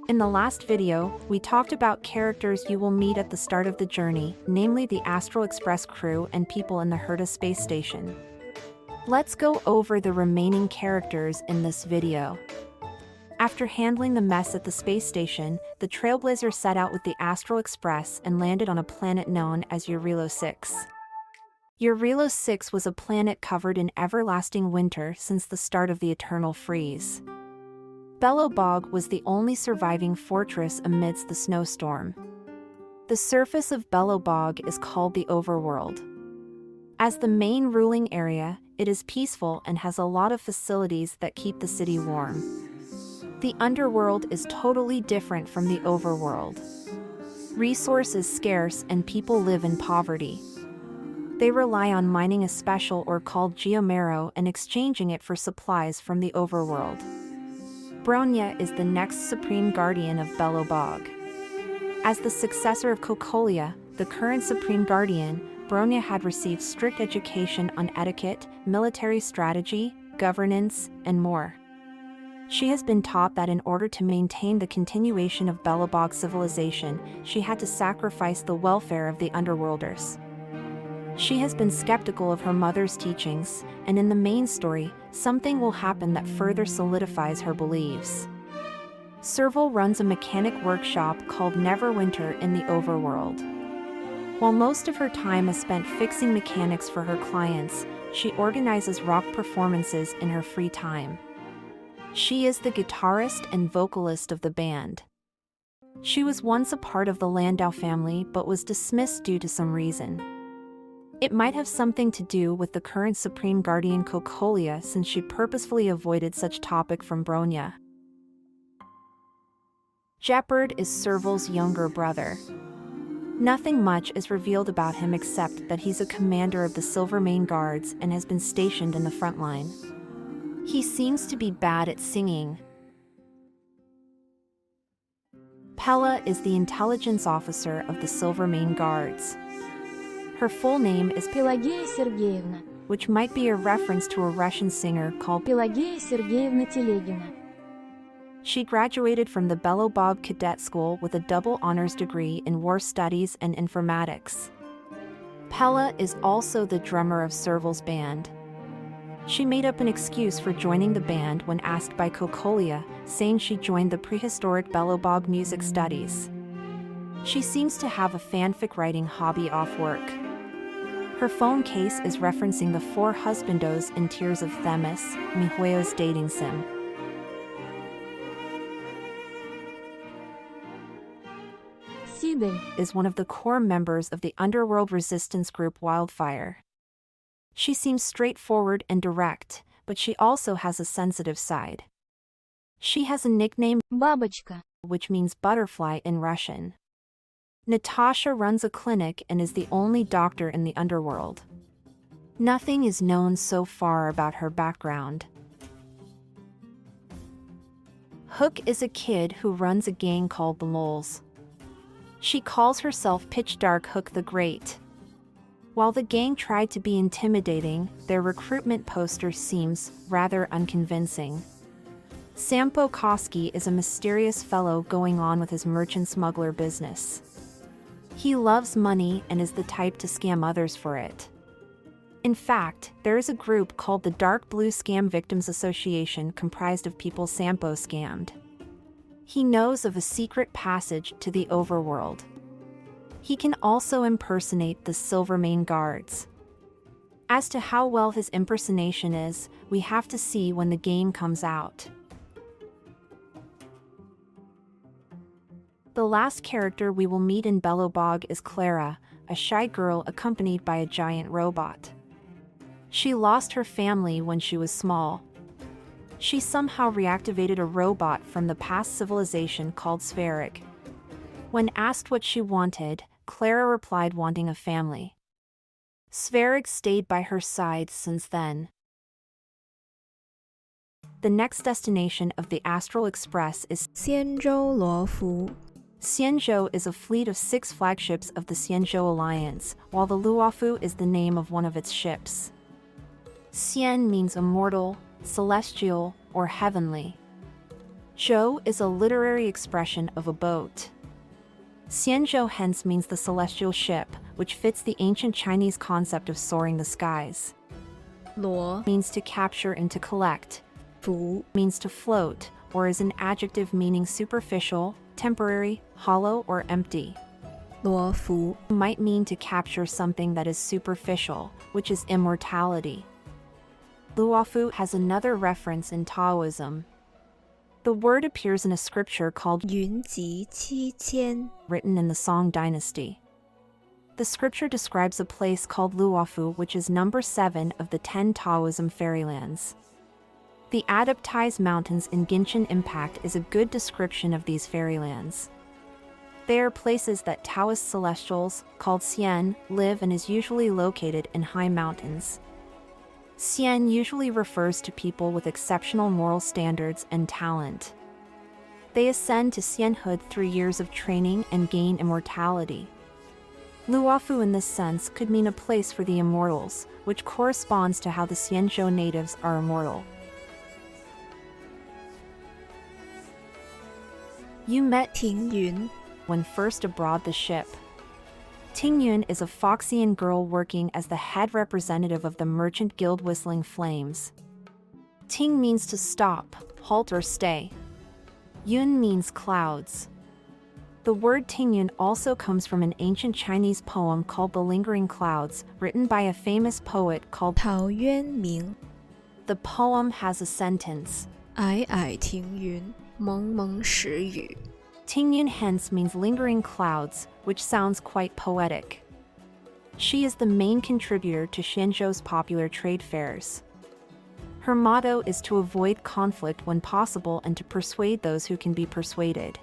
In the last video, we talked about characters you will meet at the start of the journey, namely the Astral Express crew and people in the Herta space station. Let's go over the remaining characters in this video. After handling the mess at the space station, the Trailblazer set out with the Astral Express and landed on a planet known as Eurilo 6. Eurilo 6 was a planet covered in everlasting winter since the start of the Eternal Freeze. Belobog was the only surviving fortress amidst the snowstorm. The surface of Belobog is called the Overworld. As the main ruling area, it is peaceful and has a lot of facilities that keep the city warm. The underworld is totally different from the overworld. Resource is scarce and people live in poverty. They rely on mining a special ore called geomarrow and exchanging it for supplies from the overworld. Bronya is the next supreme guardian of Belobog. As the successor of Kokolia, the current supreme guardian, Bronya had received strict education on etiquette, military strategy, governance, and more. She has been taught that in order to maintain the continuation of Belobog civilization, she had to sacrifice the welfare of the underworlders. She has been skeptical of her mother's teachings, and in the main story, something will happen that further solidifies her beliefs. Serval runs a mechanic workshop called Neverwinter in the overworld. While most of her time is spent fixing mechanics for her clients, she organizes rock performances in her free time. She is the guitarist and vocalist of the band. She was once a part of the Landau family but was dismissed due to some reason. It might have something to do with the current Supreme Guardian Kokolia since she purposefully avoided such topic from Bronya. Gepard is Serval's younger brother. Nothing much is revealed about him except that he's a commander of the Silvermane Guards and has been stationed in the front line. He seems to be bad at singing. Pela is the intelligence officer of the Silvermane Guards. Her full name is Pelageya Sergeyevna, which might be a reference to a Russian singer called Pelageya Sergeyevna Telegina. She graduated from the Belobog Cadet School with a double honors degree in war studies and informatics. Pela is also the drummer of Serval's band. She made up an excuse for joining the band when asked by Kokolia, saying she joined the prehistoric Belobog music studies. She seems to have a fanfic writing hobby off work. Her phone case is referencing the 4 husbandos in Tears of Themis, Mihoyo's dating sim. Seele is one of the core members of the underworld resistance group Wildfire. She seems straightforward and direct, but she also has a sensitive side. She has a nickname, Бабочка, which means butterfly in Russian. Natasha runs a clinic and is the only doctor in the underworld. Nothing is known so far about her background. Hook is a kid who runs a gang called the Moles. She calls herself Pitch Dark Hook the Great. While the gang tried to be intimidating, their recruitment poster seems rather unconvincing. Sampo Koski is a mysterious fellow going on with his merchant smuggler business. He loves money and is the type to scam others for it. In fact, there is a group called the Dark Blue Scam Victims Association comprised of people Sampo scammed. He knows of a secret passage to the overworld. He can also impersonate the Silvermane Guards. As to how well his impersonation is, we have to see when the game comes out. The last character we will meet in Belobog is Clara, a shy girl accompanied by a giant robot. She lost her family when she was small. She somehow reactivated a robot from the past civilization called Spheric. When asked what she wanted, Clara replied wanting a family. Spheric stayed by her side since then. The next destination of the Astral Express is Xianzhou Luofu. Xianzhou is a fleet of 6 flagships of the Xianzhou Alliance, while the Luofu is the name of one of its ships. Xian means immortal, celestial, or heavenly. Zhou is a literary expression of a boat. Xianzhou hence means the celestial ship, which fits the ancient Chinese concept of soaring the skies. 罗 Means to capture and to collect. 浮 Means to float, or is an adjective meaning superficial, temporary, hollow, or empty. 罗浮 Might mean to capture something that is superficial, which is immortality. Luofu has another reference in Taoism. The word appears in a scripture called 云集七千 written in the Song dynasty. The scripture describes a place called Luofu, which is number 7 of the 10 Taoism fairylands. The Adaptized Mountains in Ginchen Impact is a good description of these fairylands. They are places that Taoist celestials, called Xian, live and is usually located in high mountains. Xian usually refers to people with exceptional moral standards and talent. They ascend to Xianhood through years of training and gain immortality. Luofu in this sense could mean a place for the immortals, which corresponds to how the Xianzhou natives are immortal. You met Tingyun when first aboard the ship. Tingyun is a Fuxuan girl working as the head representative of the merchant guild Whistling Flames. Ting means to stop, halt or stay. Yun means clouds. The word Tingyun also comes from an ancient Chinese poem called The Lingering Clouds, written by a famous poet called 陶渊明 The poem has a sentence. 皑皑庭云蒙蒙时雨 Tingyun hence means lingering clouds, which sounds quite poetic. She is the main contributor to Xianzhou's popular trade fairs. Her motto is to avoid conflict when possible and to persuade those who can be persuaded.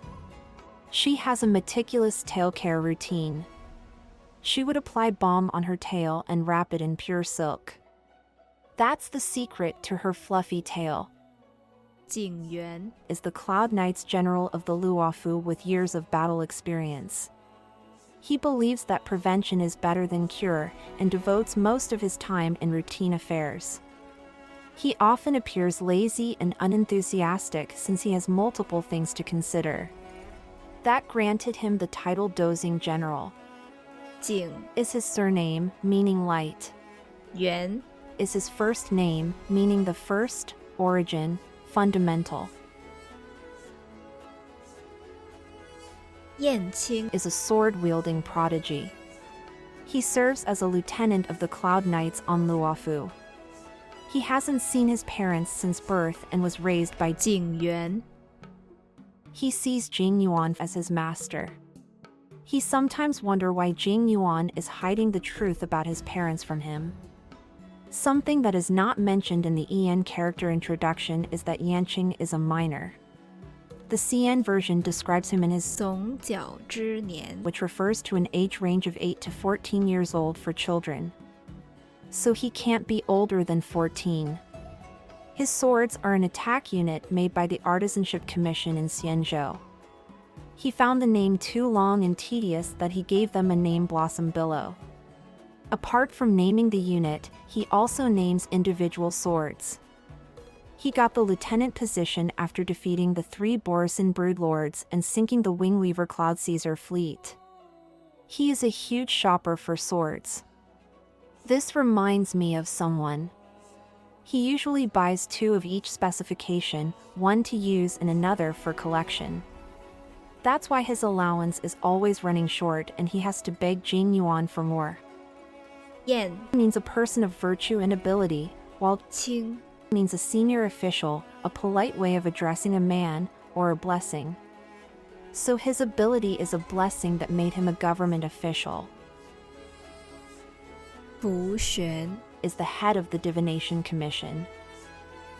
She has a meticulous tail care routine. She would apply balm on her tail and wrap it in pure silk. That's the secret to her fluffy tail. Jing Yuan Is the Cloud Knight's general of the Luofu with years of battle experience. He believes that prevention is better than cure and devotes most of his time in routine affairs. He often appears lazy and unenthusiastic since he has multiple things to consider. That granted him the title Dozing General. Jing Is his surname, meaning light. Yuan Is his first name, meaning the first, origin, fundamental. Yanqing Is a sword-wielding prodigy. He serves as a lieutenant of the Cloud Knights on Luofu. He hasn't seen his parents since birth and was raised by Jing Yuan He sees Jing Yuan as his master. He sometimes wonders why Jing Yuan is hiding the truth about his parents from him. Something that is not mentioned in the EN character introduction is that Yanqing is a minor. The CN version describes him in his 总角之年 which refers to an age range of 8 to 14 years old for children. So he can't be older than 14. His swords are an attack unit made by the Artisanship Commission in Xianzhou. He found the name too long and tedious that he gave them a name Blossom Billow. Apart from naming the unit, he also names individual swords. He got the lieutenant position after defeating the 3 Borisin broodlords and sinking the Wingweaver Cloud Caesar fleet. He is a huge shopper for swords. This reminds me of someone. He usually buys 2 of each specification, one to use and another for collection. That's why his allowance is always running short and he has to beg Jing Yuan for more. Yan Means a person of virtue and ability, while Qing means a senior official, a polite way of addressing a man, or a blessing. So his ability is a blessing that made him a government official. Fuxuan Is the head of the Divination Commission.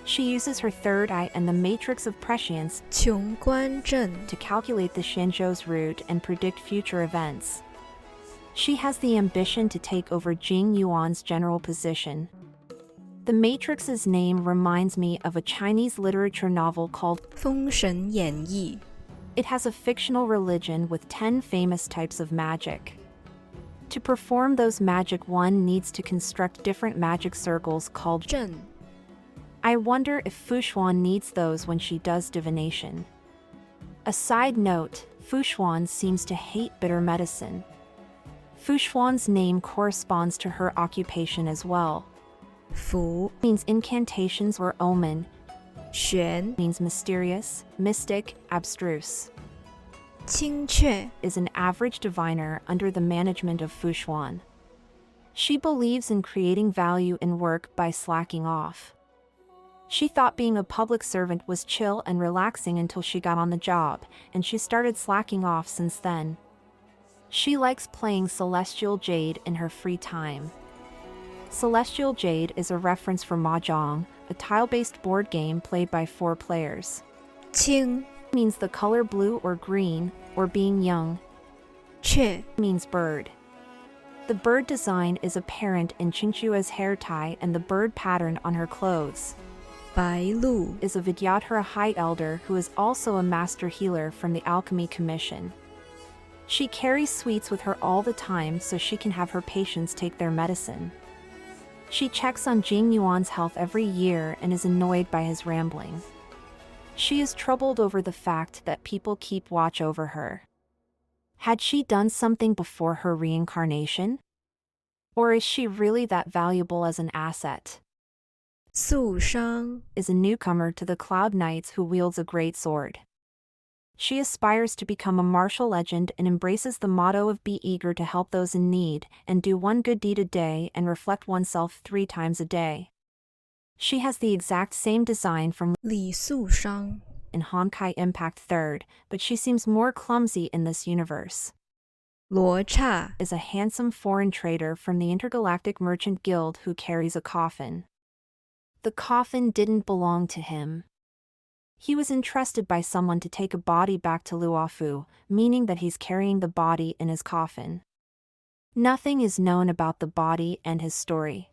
She uses her third eye and the matrix of prescience 穷观阵 to calculate the Xianzhou's route and predict future events. She has the ambition to take over Jing Yuan's general position. The matrix's name reminds me of a Chinese literature novel called 封神演义 It has a fictional religion with 10 famous types of magic. To perform those magic, one needs to construct different magic circles called 阵 I wonder if Fuxuan needs those when she does divination. A side note, Fuxuan seems to hate bitter medicine. Fuxuan's name corresponds to her occupation as well. 符 Means incantations or omen, 玄 means mysterious, mystic, abstruse. 精确 Is an average diviner under the management of Fuxuan. She believes in creating value in work by slacking off. She thought being a public servant was chill and relaxing until she got on the job, and she started slacking off since then. She likes playing Celestial Jade in her free time. Celestial Jade is a reference for Mahjong, a tile-based board game played by 4 players. 清 Means the color blue or green, or being young. 确 Means bird. The bird design is apparent in Qingque's hair tie and the bird pattern on her clothes. Bailu Is a Vidyadhara High Elder who is also a master healer from the Alchemy Commission. She carries sweets with her all the time so she can have her patients take their medicine. She checks on Jing Yuan's health every year and is annoyed by his rambling. She is troubled over the fact that people keep watch over her. Had she done something before her reincarnation? Or is she really that valuable as an asset? Sushang Is a newcomer to the Cloud Knights who wields a great sword. She aspires to become a martial legend and embraces the motto of be eager to help those in need and do one good deed a day and reflect oneself 3 times a day. She has the exact same design from 李素商 in Honkai Impact 3rd, but she seems more clumsy in this universe. Luocha Is a handsome foreign trader from the Intergalactic Merchant Guild who carries a coffin. The coffin didn't belong to him. He was entrusted by someone to take a body back to Luofu, meaning that he's carrying the body in his coffin. Nothing is known about the body and his story.